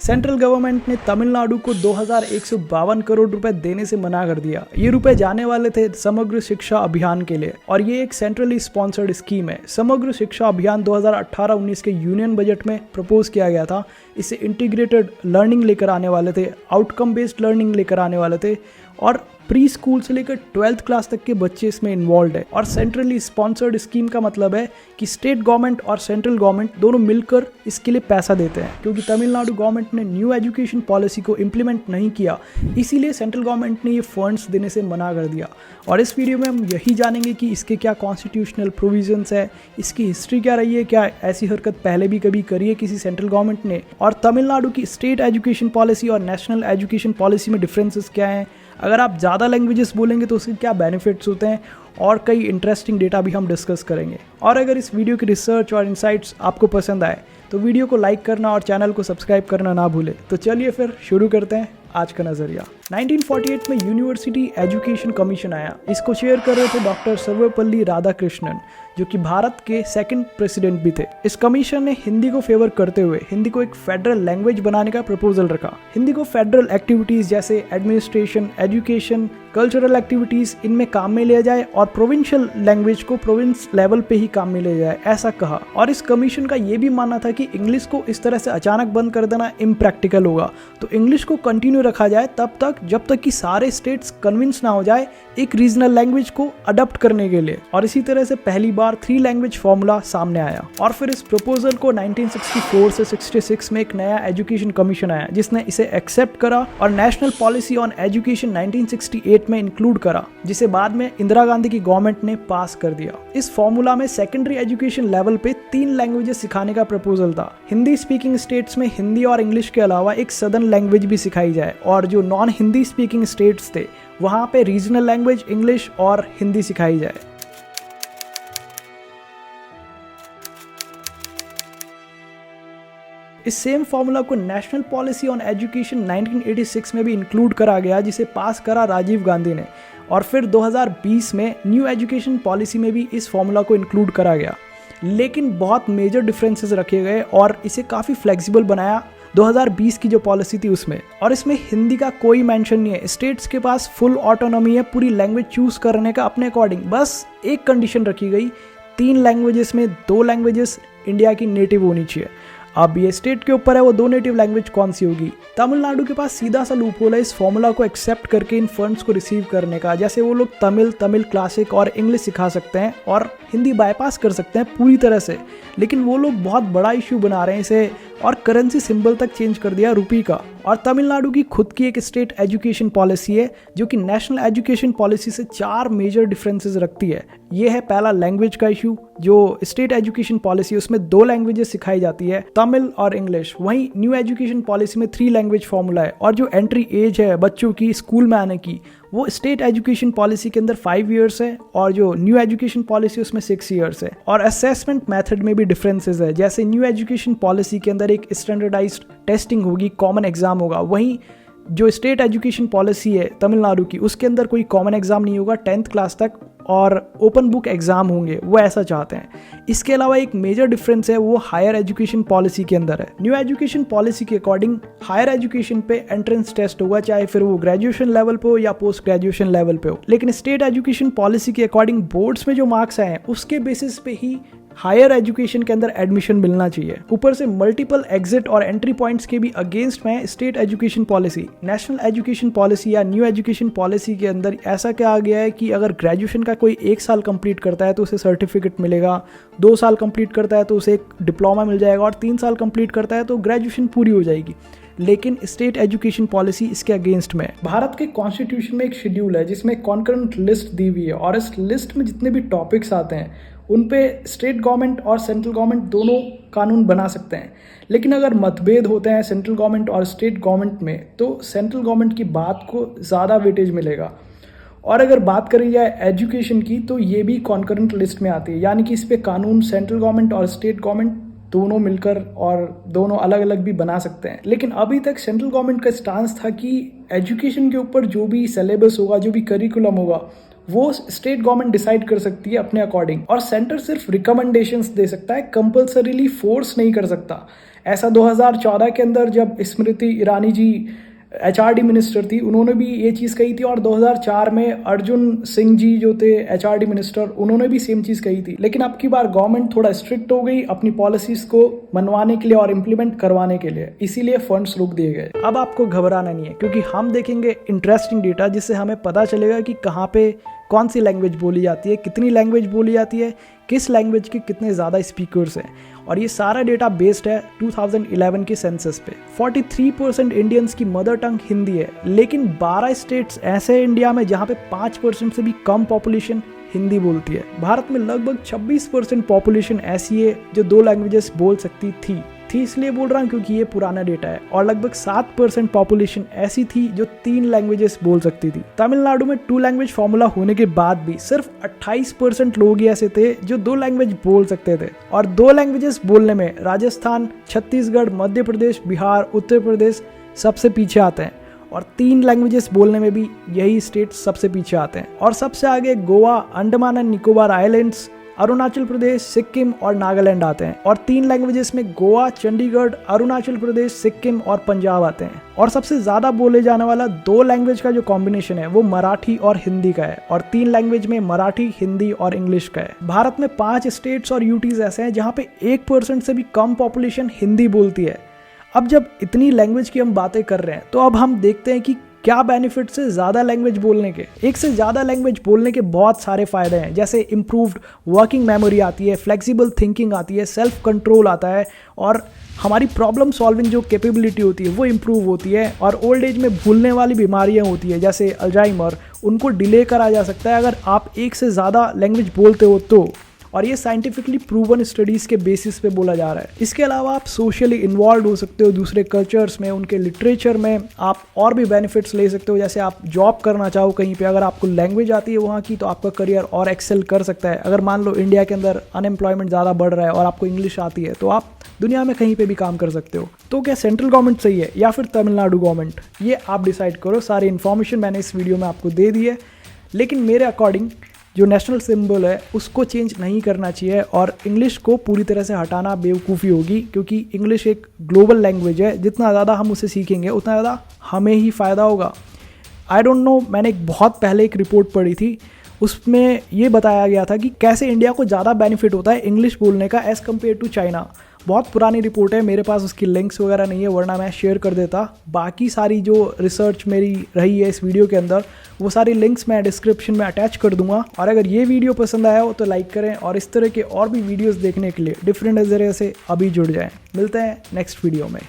Central government ने तमिलनाडु को 2152 करोड़ रुपए देने से मना कर दिया। ये रुपए जाने वाले थे समग्र शिक्षा अभियान के लिए और ये एक सेंट्रली स्पॉन्सर्ड स्कीम है। समग्र शिक्षा अभियान 2018-19 के यूनियन बजट में प्रपोज किया गया था। इसे इंटीग्रेटेड लर्निंग लेकर आने वाले थे, आउटकम बेस्ड लर्निंग लेकर आने वाले थे और प्री स्कूल से लेकर 12th क्लास तक के बच्चे इसमें इन्वॉल्व है। और सेंट्रली स्पॉन्सर्ड स्कीम का मतलब है कि स्टेट गवर्नमेंट और सेंट्रल गवर्नमेंट दोनों मिलकर इसके लिए पैसा देते हैं। क्योंकि तमिलनाडु गवर्नमेंट ने न्यू एजुकेशन पॉलिसी को इम्प्लीमेंट नहीं किया, इसीलिए सेंट्रल गवर्नमेंट ने ये फंड्स देने से मना कर दिया। और इस वीडियो में हम यही जानेंगे कि इसके क्या कॉन्स्टिट्यूशनल प्रोविजंस है, इसकी हिस्ट्री क्या रही है, क्या ऐसी हरकत पहले भी कभी करी है किसी सेंट्रल गवर्नमेंट ने, और तमिलनाडु की स्टेट एजुकेशन पॉलिसी और नेशनल एजुकेशन पॉलिसी में डिफरेंसेस क्या हैं, अगर आप ज़्यादा लैंग्वेजेस बोलेंगे तो उसके क्या बेनिफिट्स होते हैं, और कई इंटरेस्टिंग डेटा भी हम डिस्कस करेंगे। और अगर इस वीडियो की रिसर्च और इनसाइट्स आपको पसंद आए तो वीडियो को लाइक करना और चैनल को सब्सक्राइब करना ना भूलें। तो चलिए फिर शुरू करते हैं आज का नज़रिया। 1948 में यूनिवर्सिटी एजुकेशन कमीशन आया। इसको चेयर कर रहे थे डॉक्टर सर्वपल्ली राधाकृष्णन, जो कि भारत के सेकंड प्रेसिडेंट भी थे। इस कमीशन ने हिंदी को फेवर करते हुए हिंदी को एक फेडरल लैंग्वेज बनाने का प्रपोजल रखा। हिंदी को फेडरल एक्टिविटीज जैसे एडमिनिस्ट्रेशन, एजुकेशन, कल्चरल एक्टिविटीज इनमें काम में लिया जाए और प्रोविंशियल लैंग्वेज को प्रोविंस लेवल पे ही काम में लिया जाए, ऐसा कहा। और इस कमीशन का ये भी मानना था कि इंग्लिश को इस तरह से अचानक बंद कर देना इम्प्रैक्टिकल होगा, तो इंग्लिश को कंटिन्यू रखा जाए तब तक जब तक कि सारे स्टेट्स कन्विंस ना हो जाए एक रीजनल लैंग्वेज को अडॉप्ट करने के लिए। और इसी तरह से पहली बार 3 लैंग्वेज फॉर्मूला सामने आया। और फिर इस प्रपोजल को 1964 से 66 में एक नया एजुकेशन कमीशन आया जिसने इसे एक्सेप्ट करा और नेशनल पॉलिसी ऑन एजुकेशन 1968 में इंक्लूड करा, जिसे बाद में इंदिरा गांधी की गवर्नमेंट ने पास कर दिया। इस फॉर्मूला में सेकेंडरी एजुकेशन लेवल पे 3 लैंग्वेजेस सिखाने का प्रपोजल था। हिंदी स्पीकिंग स्टेट्स में हिंदी और इंग्लिश के अलावा एक सदर्न लैंग्वेज भी सिखाई जाए, और जो नॉन हिंदी स्पीकिंग स्टेट्स थे वहां पे रीजनल लैंग्वेज इंग्लिश और हिंदी सिखाई जाए। इस सेम फॉर्मूला को नेशनल पॉलिसी ऑन एजुकेशन 1986 में भी इंक्लूड करा गया, जिसे पास करा राजीव गांधी ने। और फिर 2020 में न्यू एजुकेशन पॉलिसी में भी इस फॉर्मूला को इंक्लूड करा गया, लेकिन बहुत मेजर डिफरेंसेस रखे गए और इसे काफ़ी फ्लेक्सिबल बनाया 2020 की जो पॉलिसी थी उसमें। और इसमें हिंदी का कोई मेंशन नहीं है। स्टेट्स के पास फुल ऑटोनॉमी है पूरी लैंग्वेज चूज करने का अपने अकॉर्डिंग। बस एक कंडीशन रखी गई, 3 लैंग्वेजेस में 2 लैंग्वेजेस इंडिया की नेटिव होनी चाहिए। अब ये स्टेट के ऊपर है वो 2 नेटिव लैंग्वेज कौन सी होगी। तमिलनाडु के पास सीधा सा लूपहोल है इस फॉर्मूला को एक्सेप्ट करके इन फंड्स को रिसीव करने का। जैसे वो लोग तमिल क्लासिक और इंग्लिश सिखा सकते हैं और हिंदी बाईपास कर सकते हैं पूरी तरह से, लेकिन वो लोग बहुत बड़ा इश्यू बना रहे हैं इसे और करेंसी सिंबल तक चेंज कर दिया रुपी का। और तमिलनाडु की खुद की एक स्टेट एजुकेशन पॉलिसी है जो कि नेशनल एजुकेशन पॉलिसी से 4 मेजर डिफरेंसेस रखती है। ये है पहला लैंग्वेज का इशू। जो स्टेट एजुकेशन पॉलिसी उसमें 2 लैंग्वेजेस सिखाई जाती है, तमिल और इंग्लिश। वहीं न्यू एजुकेशन पॉलिसी में 3 लैंग्वेज फॉर्मूला है। और जो एंट्री एज है बच्चों की स्कूल में आने की, वो स्टेट एजुकेशन पॉलिसी के अंदर 5 इयर्स है और जो न्यू एजुकेशन पॉलिसी उसमें 6 इयर्स है। और असेसमेंट मेथड में भी डिफरेंसेस है। जैसे न्यू एजुकेशन पॉलिसी के अंदर एक स्टैंडर्डाइज्ड टेस्टिंग होगी, कॉमन एग्जाम होगा। वहीं जो स्टेट एजुकेशन पॉलिसी है तमिलनाडु की, उसके अंदर कोई कॉमन एग्जाम नहीं होगा 10th क्लास तक और ओपन बुक एग्जाम होंगे, वो ऐसा चाहते हैं। इसके अलावा एक मेजर डिफरेंस है वो हायर एजुकेशन पॉलिसी के अंदर है। न्यू एजुकेशन पॉलिसी के अकॉर्डिंग हायर एजुकेशन पे एंट्रेंस टेस्ट होगा, चाहे फिर वो ग्रेजुएशन लेवल पे हो या पोस्ट ग्रेजुएशन लेवल पे हो। लेकिन स्टेट एजुकेशन पॉलिसी के अकॉर्डिंग बोर्ड्स में जो मार्क्स आए हैं उसके बेसिस पे ही हायर एजुकेशन के अंदर एडमिशन मिलना चाहिए। ऊपर से मल्टीपल एग्जिट और एंट्री पॉइंट्स के भी अगेंस्ट में state education policy. National education policy या न्यू एजुकेशन पॉलिसी के अंदर ऐसा कहा गया है कि अगर ग्रेजुएशन का कोई 1 साल कंप्लीट करता है तो उसे सर्टिफिकेट मिलेगा, 2 साल कंप्लीट करता है तो उसे एक डिप्लोमा मिल जाएगा और 3 साल कंप्लीट करता है तो ग्रेजुएशन पूरी हो जाएगी। लेकिन स्टेट एजुकेशन पॉलिसी इसके अगेंस्ट में है। भारत के कॉन्स्टिट्यूशन में एक शेड्यूल है जिसमें कॉन्करेंट लिस्ट दी हुई है और इस लिस्ट में जितने भी टॉपिक्स आते हैं उन पे स्टेट गवर्नमेंट और सेंट्रल गवर्नमेंट दोनों कानून बना सकते हैं। लेकिन अगर मतभेद होते हैं सेंट्रल गवर्नमेंट और स्टेट गवर्नमेंट में तो सेंट्रल गवर्नमेंट की बात को ज़्यादा वेटेज मिलेगा। और अगर बात करी जाए एजुकेशन की तो ये भी कॉन्करेंट लिस्ट में आती है, यानी कि इस पे कानून सेंट्रल गवर्नमेंट और स्टेट गवर्नमेंट दोनों मिलकर और दोनों अलग अलग भी बना सकते हैं। लेकिन अभी तक सेंट्रल गवर्नमेंट का स्टांस था कि एजुकेशन के ऊपर जो भी सिलेबस होगा, जो भी करिकुलम होगा, वो स्टेट गवर्नमेंट डिसाइड कर सकती है अपने अकॉर्डिंग, और सेंटर सिर्फ रिकमेंडेशंस दे सकता है, कंपल्सरीली फोर्स नहीं कर सकता। ऐसा 2014 के अंदर जब स्मृति ईरानी जी HRD मिनिस्टर थी, उन्होंने भी ये चीज़ कही थी, और 2004 में अर्जुन सिंह जी जो थे HRD मिनिस्टर, उन्होंने भी सेम चीज़ कही थी। लेकिन अब की बार गवर्नमेंट थोड़ा स्ट्रिक्ट हो गई अपनी पॉलिसीज़ को मनवाने के लिए और इम्प्लीमेंट करवाने के लिए, इसीलिए फंड्स रोक दिए गए। अब आपको घबराना नहीं है, क्योंकि हम देखेंगे इंटरेस्टिंग डेटा, जिससे हमें पता चलेगा कि कहाँ पे कौन सी लैंग्वेज बोली जाती है, कितनी लैंग्वेज बोली जाती है, किस लैंग्वेज के कितने ज़्यादा स्पीकर्स हैं। और ये सारा डेटा बेस्ड है 2011 के सेंसस पे। 43% इंडियंस की मदर टंग हिंदी है, लेकिन 12 स्टेट्स ऐसे हैं इंडिया में जहाँ पे 5% से भी कम पॉपुलेशन हिंदी बोलती है। भारत में लगभग 26% पॉपुलेशन ऐसी है जो 2 लैंग्वेजेस बोल सकती थी इसलिए बोल रहा हूँ क्योंकि ये पुराना डेटा है, और लगभग 7% पॉपुलेशन ऐसी थी जो 3 लैंग्वेजेस बोल सकती थी। तमिलनाडु में 2 लैंग्वेज फॉर्मूला होने के बाद भी सिर्फ 28% लोग ही ऐसे थे जो 2 लैंग्वेज बोल सकते थे, और 2 लैंग्वेजेस बोलने में राजस्थान, छत्तीसगढ़, मध्य प्रदेश, बिहार, उत्तर प्रदेश सबसे पीछे आते हैं, और 3 लैंग्वेजेस बोलने में भी यही स्टेट सबसे पीछे आते हैं। और सबसे आगे गोवा, अंडमान एंड निकोबार आइलैंड्स, अरुणाचल प्रदेश, सिक्किम और नागालैंड आते हैं, और 3 लैंग्वेजेस में गोवा, चंडीगढ़, अरुणाचल प्रदेश, सिक्किम और पंजाब आते हैं। और सबसे ज़्यादा बोले जाने वाला 2 लैंग्वेज का जो कॉम्बिनेशन है वो मराठी और हिंदी का है, और 3 लैंग्वेज में मराठी, हिंदी और इंग्लिश का है। भारत में 5 स्टेट्स और यूटीज ऐसे हैं जहाँ पे 1% से भी कम पॉपुलेशन हिंदी बोलती है। अब जब इतनी लैंग्वेज की हम बातें कर रहे हैं, तो अब हम देखते हैं कि क्या बेनिफिट्स है ज़्यादा लैंग्वेज बोलने के। एक से ज़्यादा लैंग्वेज बोलने के बहुत सारे फ़ायदे हैं, जैसे इम्प्रूव्ड वर्किंग मेमोरी आती है, फ्लेक्सिबल थिंकिंग आती है, सेल्फ कंट्रोल आता है, और हमारी प्रॉब्लम सॉल्विंग जो कैपेबिलिटी होती है वो इम्प्रूव होती है। और ओल्ड एज में भूलने वाली बीमारियां होती है जैसे अल्जाइमर, उनको डिले करा जा सकता है अगर आप एक से ज़्यादा लैंग्वेज बोलते हो तो। और ये साइंटिफिकली प्रूवन स्टडीज़ के बेसिस पे बोला जा रहा है। इसके अलावा आप सोशली इन्वॉल्व हो सकते हो दूसरे कल्चर्स में, उनके लिटरेचर में। आप और भी बेनिफिट्स ले सकते हो, जैसे आप जॉब करना चाहो कहीं पे, अगर आपको लैंग्वेज आती है वहाँ की, तो आपका करियर और एक्सेल कर सकता है। अगर मान लो इंडिया के अंदर अनएम्प्लॉयमेंट ज़्यादा बढ़ रहा है और आपको इंग्लिश आती है, तो आप दुनिया में कहीं पे भी काम कर सकते हो। तो क्या सेंट्रल गवर्नमेंट सही है या फिर तमिलनाडु गवर्नमेंट, ये आप डिसाइड करो। सारी इन्फॉर्मेशन मैंने इस वीडियो में आपको दे दी है, लेकिन मेरे अकॉर्डिंग जो नेशनल सिंबल है उसको चेंज नहीं करना चाहिए, और इंग्लिश को पूरी तरह से हटाना बेवकूफ़ी होगी, क्योंकि इंग्लिश एक ग्लोबल लैंग्वेज है। जितना ज़्यादा हम उसे सीखेंगे उतना ज़्यादा हमें ही फ़ायदा होगा। आई डोंट नो, मैंने एक बहुत पहले एक रिपोर्ट पढ़ी थी, उसमें ये बताया गया था कि कैसे इंडिया को ज़्यादा बेनिफिट होता है इंग्लिश बोलने का एज़ कम्पेयर टू चाइना। बहुत पुरानी रिपोर्ट है, मेरे पास उसकी लिंक्स वगैरह नहीं है, वरना मैं शेयर कर देता। बाकी सारी जो रिसर्च मेरी रही है इस वीडियो के अंदर, वो सारी लिंक्स मैं डिस्क्रिप्शन में अटैच कर दूंगा। और अगर ये वीडियो पसंद आया हो तो लाइक करें, और इस तरह के और भी वीडियोस देखने के लिए डिफरेंट नज़रिए से अभी जुड़ जाएं। मिलते हैं नेक्स्ट वीडियो में।